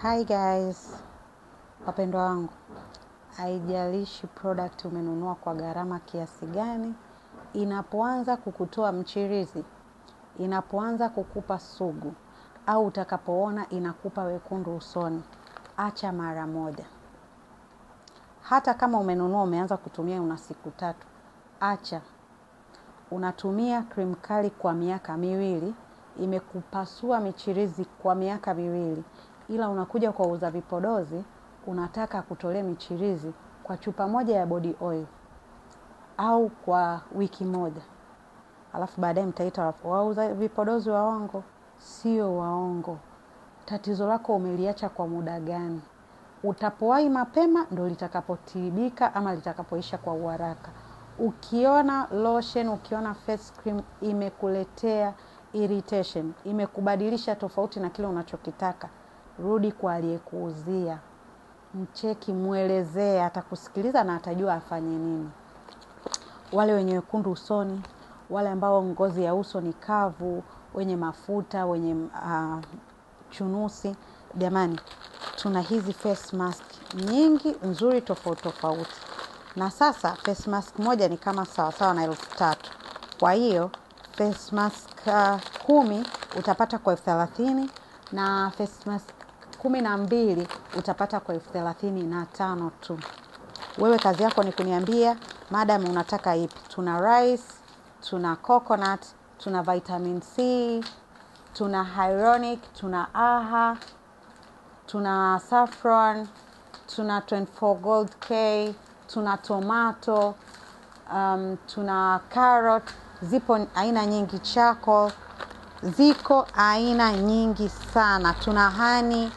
Hi guys, wapendwa wangu. Haijalishi product umenunua kwa gharama kiasi gani, inapoanza kukutoa mchirizi, inapoanza kukupa sugu, au utakapoona inakupa wekundu usoni, acha mara moja. Hata kama umenunua umeanza kutumia una siku 3, acha. Unatumia cream kali kwa miaka 2, imekupasua michirizi kwa miaka 2. Ila unakuja kwa uza vipodozi, unataka kutolea michirizi kwa chupa moja ya body oil au kwa wiki moja. Alafu baadaye mtaita wauza vipodozi waongo. Sio waongo. Tatizo lako umeliacha kwa muda gani? Utapowahi mapema ndo litakapotibika ama litakapoisha kwa haraka. Ukiona lotion, ukiona face cream imekuletea irritation, imekubadilisha tofauti na kile unachokitaka, rudi kwa aliyekuuzia. Mcheki, muelezee, atakusikiliza na atajua afanye nini. Wale wenye wekundu usoni, wale ambao ngozi ya uso ni kavu, wenye mafuta, wenye chunusi, jamani, tuna hizi face mask nyingi nzuri tofauti. Na sasa face mask moja ni kama sawa na 3,000. Kwa hiyo face mask 10 utapata kwa 30 na face mask 12 utapata kwa 35 tu. Wewe kazi yako ni kuniambia madam unataka ipi. Tuna rice, tuna coconut, tuna vitamin C, tuna hyaluronic, tuna AHA, tuna saffron, tuna 24 gold K, tuna tomato, tuna carrot, zipo aina nyingi, charcoal, ziko aina nyingi sana. Tuna honey,